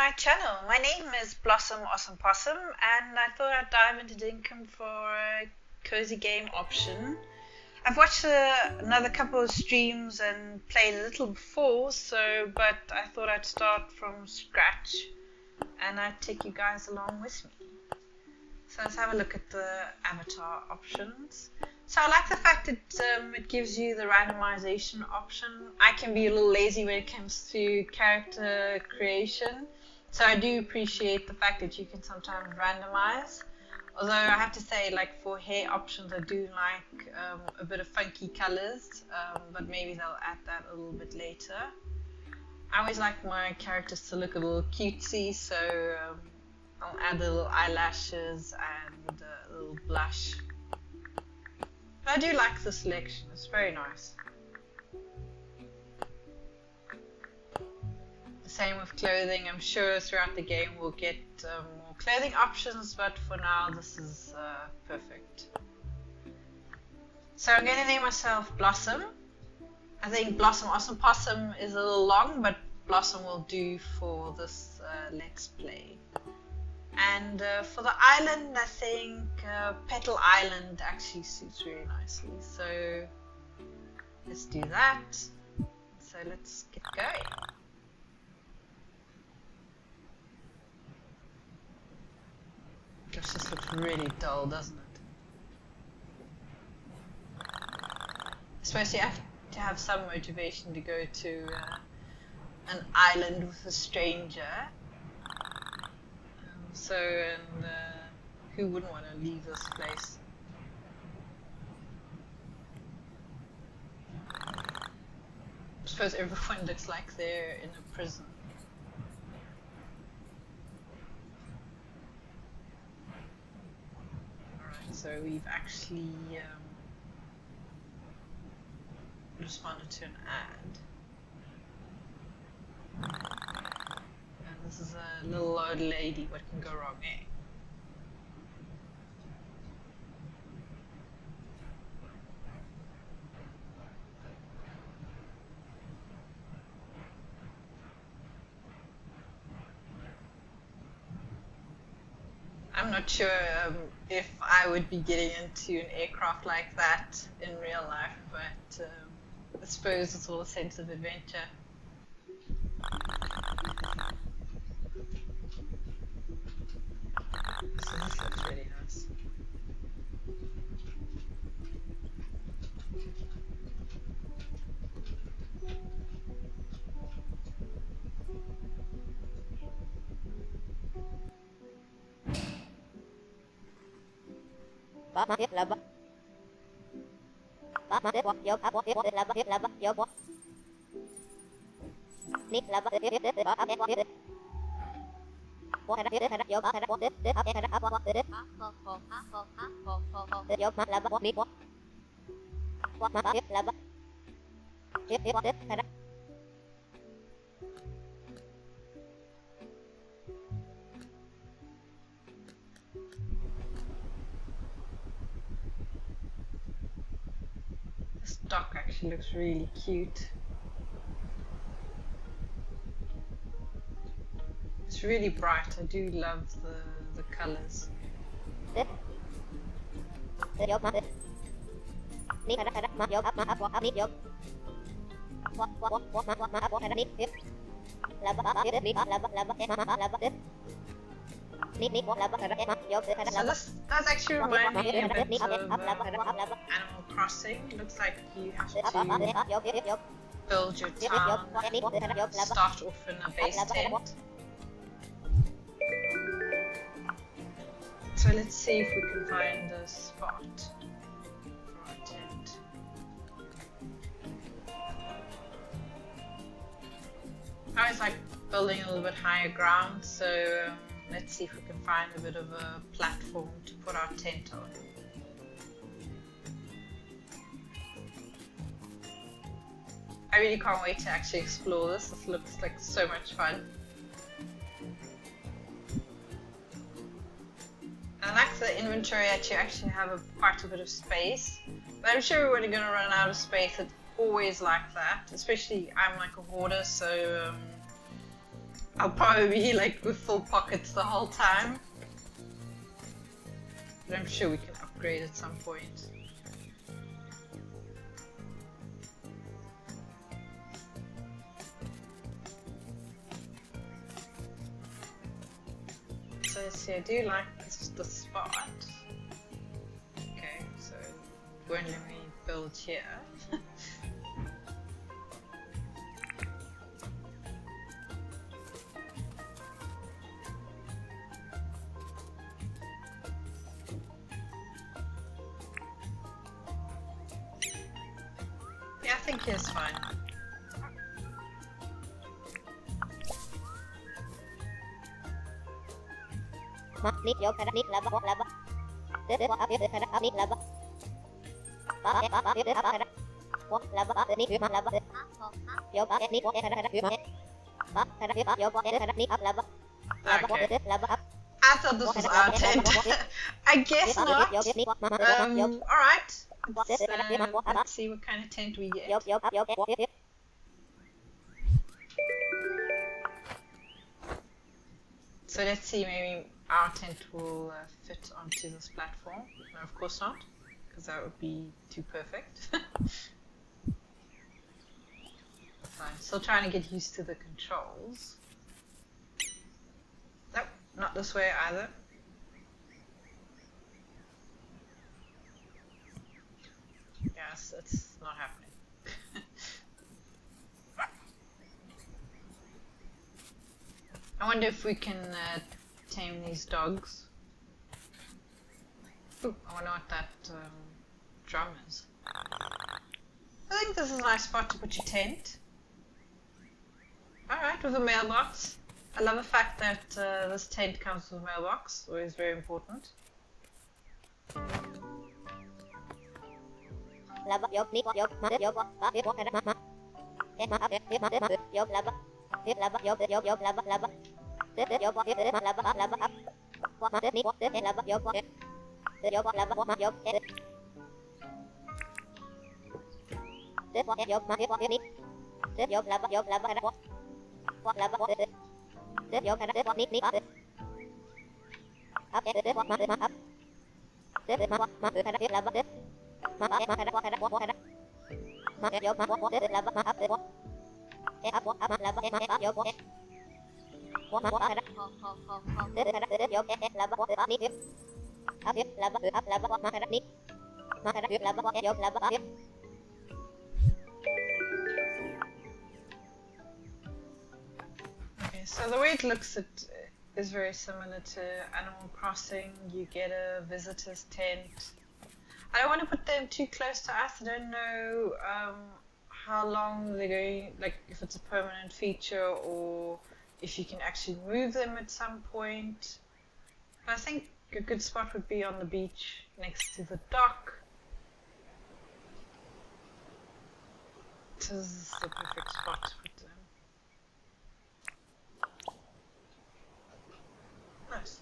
my channel. My name is Blossom Awesome Possum, and I thought I'd dive into Dinkum for a cozy game option. I've watched another couple of streams and played a little before, but I thought I'd start from scratch and I'd take you guys along with me. So let's have a look at the avatar options. So I like the fact that it gives you the randomization option. I can be a little lazy when it comes to character creation, so I do appreciate the fact that you can sometimes randomize. Although I have to say, like for hair options, I do like a bit of funky colors, but maybe they'll add that a little bit later. I always like my characters to look a little cutesy, so I'll add the little eyelashes and a little blush. But I do like the selection, it's very nice. The same with clothing. I'm sure throughout the game we'll get more clothing options, but for now this is perfect. So I'm going to name myself Blossom. I think Blossom Awesome Possum is a little long, but Blossom will do for this Let's Play. And for the island, I think Petal Island actually suits really nicely. So let's do that. So let's get going. Gosh, this looks really dull, doesn't it? I suppose you have to have some motivation to go to an island with a stranger. Who wouldn't want to leave this place? I suppose everyone looks like they're in a prison. Alright, so we've actually responded to an ad. And this is a little old lady, what can go wrong, eh? I'm not sure if I would be getting into an aircraft like that in real life, but I suppose it's all a sense of adventure. So this looks really nice. This dock actually looks really cute. It's really bright. I do love the colors. So this does actually remind me a bit of Animal Crossing. It looks like you have to build your town and start off in a base tent. So let's see if we can find a spot for our tent. I always like building a little bit higher ground, so let's see if we can find a bit of a platform to put our tent on. I really can't wait to actually explore this. This looks like so much fun. I like the inventory that you actually have quite a bit of space, but I'm sure we're going to run out of space. It's always like that, especially I'm like a hoarder, so I'll probably be like with full pockets the whole time. But I'm sure we can upgrade at some point. So let's see, I do like the spot. Okay, so it won't let me build here. Yeah, I think here's fine. Okay. I thought this was our tent. I guess not. Alright. Let's see what kind of tent we get. So let's see, maybe our tent will fit onto this platform. No, of course not, because that would be too perfect. I'm still trying to get used to the controls. Nope, not this way either. Yes, it's not happening. I wonder if we can tame these dogs. Ooh, I wonder what that drum is. I think this is a nice spot to put your tent. Alright, with a mailbox. I love the fact that this tent comes with a mailbox, always very important. Okay, so the way it looks is very similar to Animal Crossing. You get a visitor's tent. I don't want to put them too close to us. I don't know how long they're going, like if it's a permanent feature or if you can actually move them at some point. But I think a good spot would be on the beach next to the dock. This is the perfect spot to put them. Nice.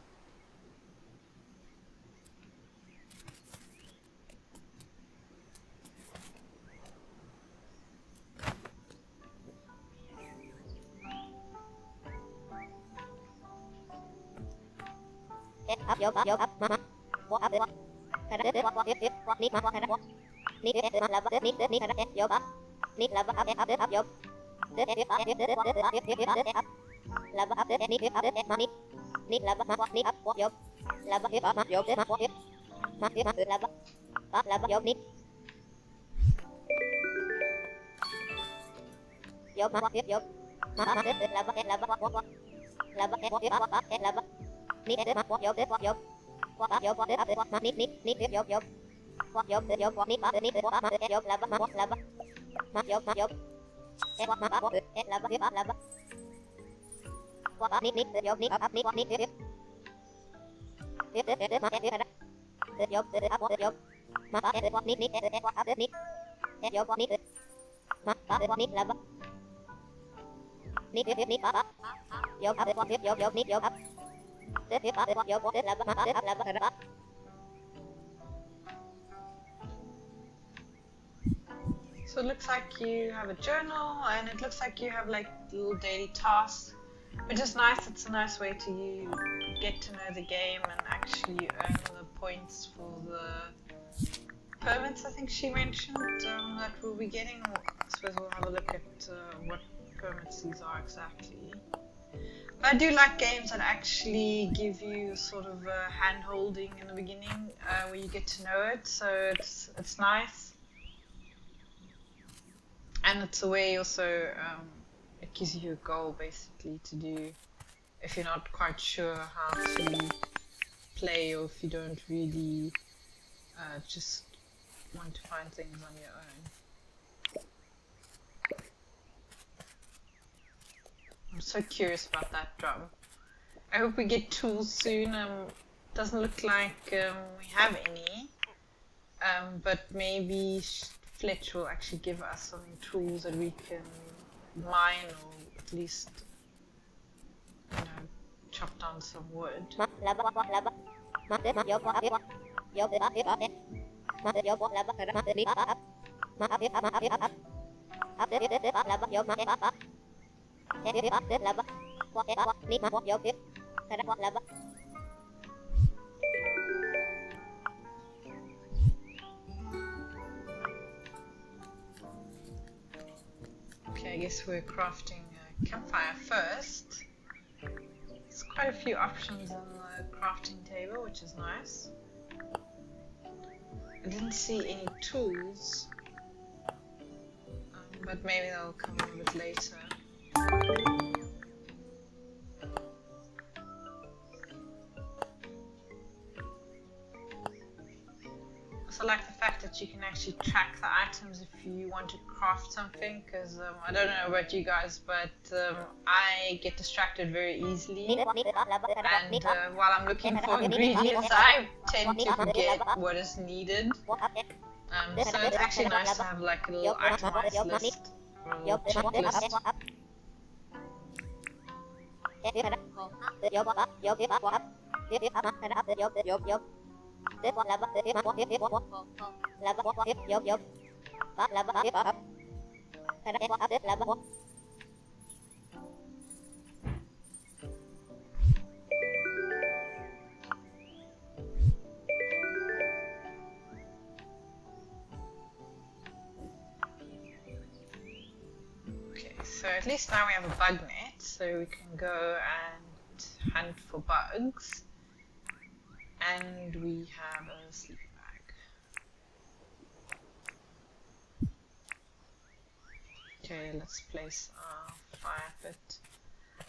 So it looks like you have a journal and it looks like you have like little daily tasks. Which is nice. It's a nice way to get to know the game and actually earn the points for the permits. I think she mentioned that we'll be getting. I suppose we'll have a look at what permits these are exactly. But I do like games that actually give you sort of a hand holding in the beginning where you get to know it. So it's nice. And it's a way also, it gives you a goal basically to do if you're not quite sure how to play, or if you don't really just want to find things on your own. I'm so curious about that drum. I hope we get tools soon. Doesn't look like we have any, but maybe Fletch will actually give us some tools that we can mine, or at least, you know, chop down some wood. Okay, I guess we're crafting a campfire first. There's quite a few options on the crafting table, which is nice. I didn't see any tools, but maybe they'll come a bit later. I like the fact that you can actually track the items if you want to craft something, because I don't know about you guys, but I get distracted very easily, and while I'm looking for ingredients I tend to forget what is needed, so it's actually nice to have like a little itemized list, or a little checklist. Okay, so at least now we have a bug net, so we can go and hunt for bugs. And we have a sleeping bag. Okay, let's place our fire pit.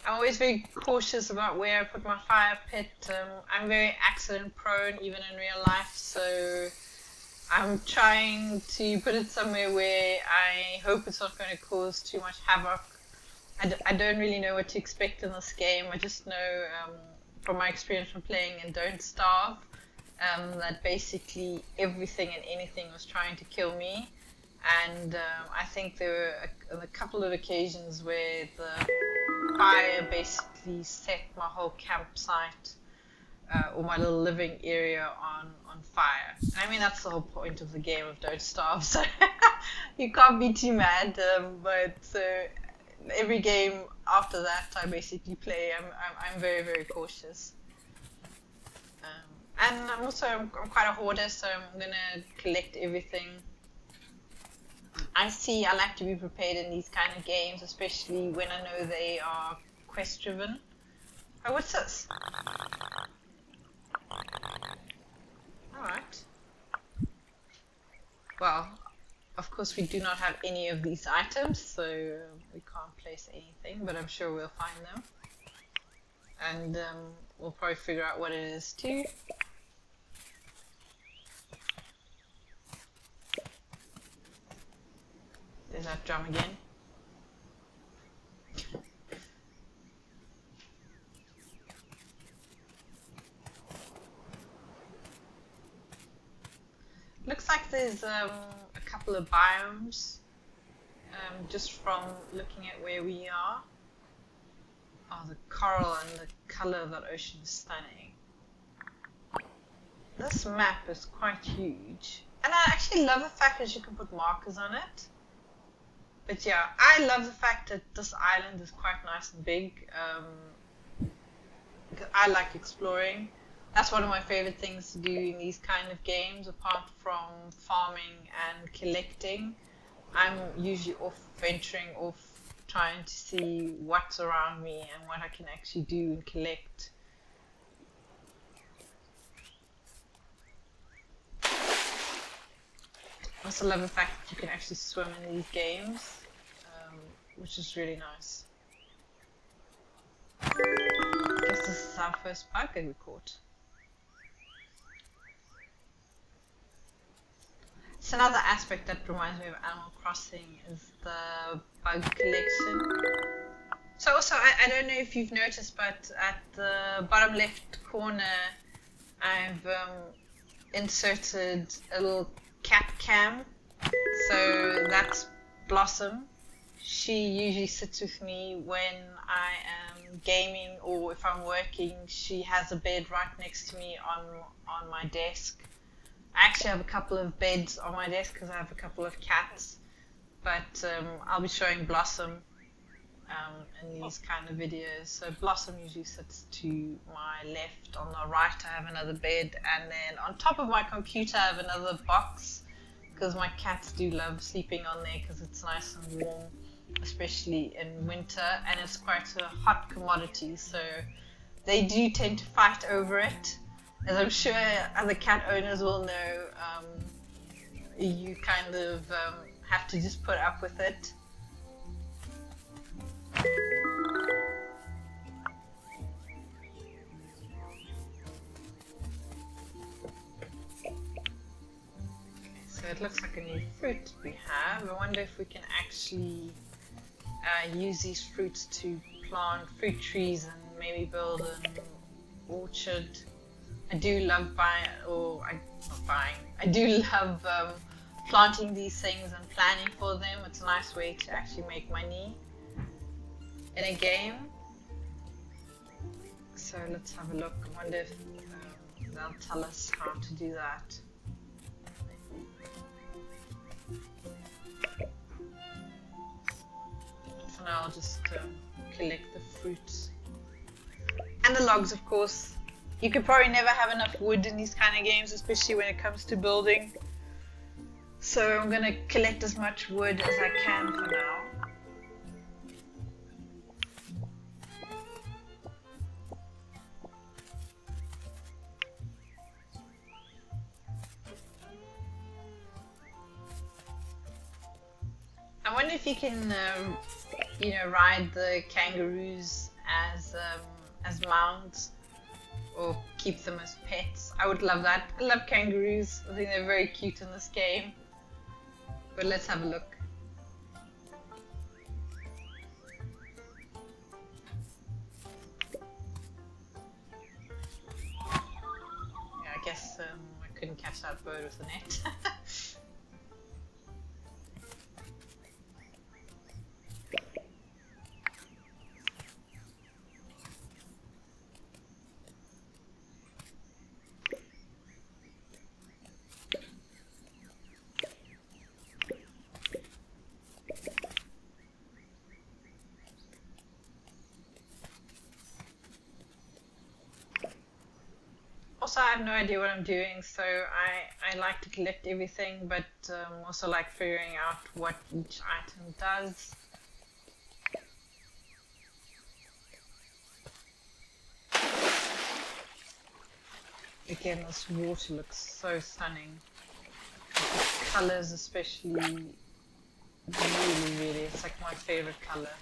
I'm always very cautious about where I put my fire pit. I'm very accident prone, even in real life, so I'm trying to put it somewhere where I hope it's not going to cause too much havoc. I don't really know what to expect in this game. I just know from my experience from playing in Don't Starve, that basically everything and anything was trying to kill me, and I think there were a couple of occasions where the fire basically set my whole campsite or my little living area on fire. I mean, that's the whole point of the game of Don't Starve, so you can't be too mad, but every game after that I basically play, I'm very, very cautious. And I'm quite a hoarder, so I'm gonna collect everything. I like to be prepared in these kind of games, especially when I know they are quest driven. Oh, what's this? Alright. Well, of course we do not have any of these items, so we can't place anything, but I'm sure we'll find them. And we'll probably figure out what it is too. There's that drum again. Looks like there's a couple of biomes, just from looking at where we are. Oh, the coral and the colour of that ocean is stunning. This map is quite huge. And I actually love the fact that you can put markers on it. But yeah, I love the fact that this island is quite nice and big. Because I like exploring. That's one of my favorite things to do in these kind of games, apart from farming and collecting. I'm usually off venturing off trying to see what's around me and what I can actually do and collect. I also love the fact that you can actually swim in these games, which is really nice. I guess this is our first bug that we caught. It's another aspect that reminds me of Animal Crossing is the bug collection. So also, I don't know if you've noticed, but at the bottom left corner, I've inserted a little cat cam. So that's Blossom. She usually sits with me when I am gaming or if I'm working. She has a bed right next to me on my desk. I actually have a couple of beds on my desk because I have a couple of cats. But I'll be showing Blossom in these kind of videos. So Blossom usually sits to my left. On the right I have another bed, and then on top of my computer I have another box because my cats do love sleeping on there because it's nice and warm, especially in winter, and it's quite a hot commodity, so they do tend to fight over it. As I'm sure other cat owners will know, you kind of have to just put up with it. So it looks like a new fruit we have. I wonder if we can actually use these fruits to plant fruit trees and maybe build an orchard. I do love I do love planting these things and planning for them. It's a nice way to actually make money in a game. So let's have a look. I wonder if they'll tell us how to do that. For now I'll just collect the fruits. And the logs, of course. You could probably never have enough wood in these kind of games, especially when it comes to building. So I'm going to collect as much wood as I can for now. I wonder if you can, ride the kangaroos as mounts or keep them as pets. I would love that. I love kangaroos. I think they're very cute in this game. But let's have a look. Yeah, I guess I couldn't catch that bird with the net. Also, I have no idea what I'm doing, so I like to collect everything, but also like figuring out what each item does. Again, this water looks so stunning. The colors especially, really, it's like my favorite color.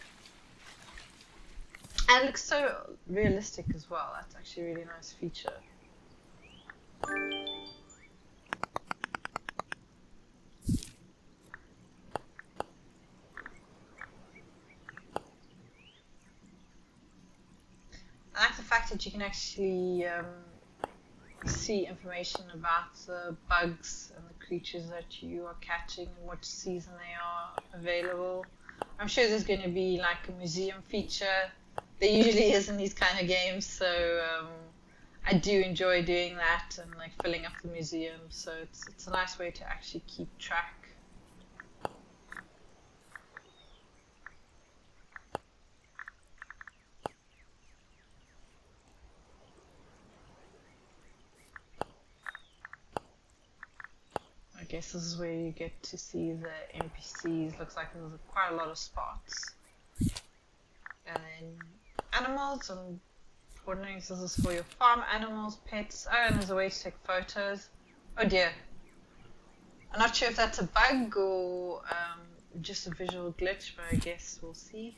And it looks so realistic as well. That's actually a really nice feature. I like the fact that you can actually see information about the bugs and the creatures that you are catching and what season they are available. I'm sure there's going to be like a museum feature. There usually is in these kind of games, so I do enjoy doing that and like filling up the museum. So it's a nice way to actually keep track. guess this is where you get to see the NPCs. Looks like there's quite a lot of spots. And then animals, I'm wondering if this is for your farm animals, pets. Oh, and there's a way to take photos. Oh dear. I'm not sure if that's a bug or just a visual glitch, but I guess we'll see.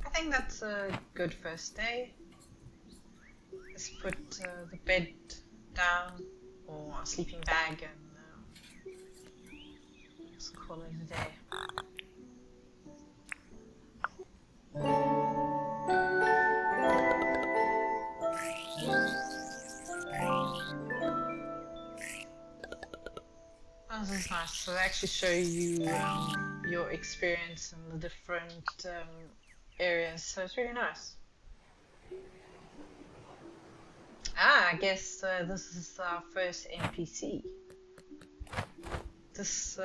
I think that's a good first day. Let's put the bed down or a sleeping bag and just call it a day. Oh, this is nice. So they actually show you your experience in the different areas, so it's really nice. I guess this is our first NPC. This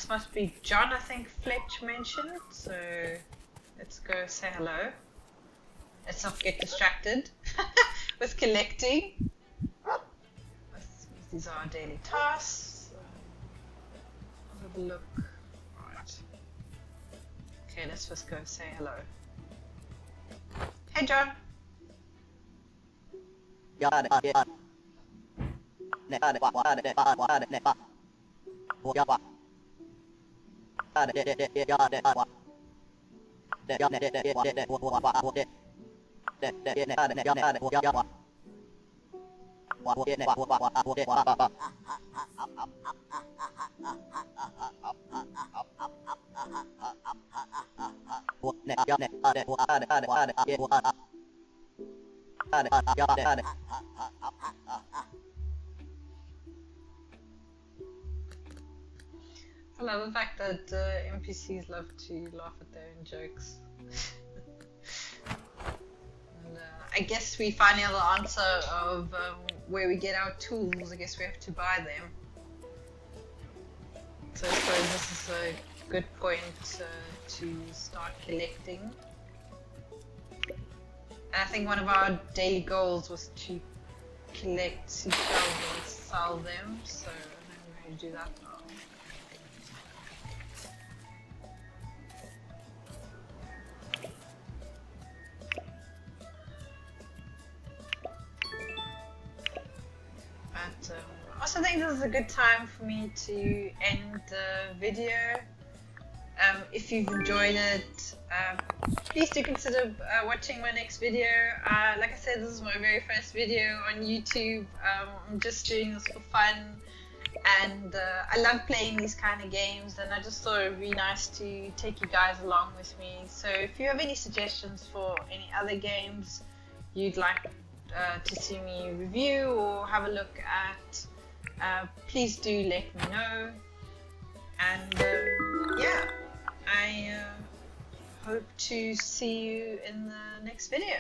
must be John, I think Fletch mentioned, so let's go say hello. Let's not get distracted with collecting. These are our daily tasks. Have a look. Right. Okay, let's just go say hello. Hey John. I love the fact that NPCs love to laugh at their own jokes. And, I guess we finally have the answer of where we get our tools. I guess we have to buy them. So I suppose this is a good point to start collecting. And I think one of our daily goals was to collect seashells and sell them. So I think we're going to do that now. I also think this is a good time for me to end the video. If you've enjoyed it, please do consider watching my next video. Like I said, this is my very first video on YouTube. I'm just doing this for fun, and I love playing these kind of games, and I just thought it would be nice to take you guys along with me. So if you have any suggestions for any other games you'd like to see me review or have a look at, please do let me know. And yeah, I hope to see you in the next video.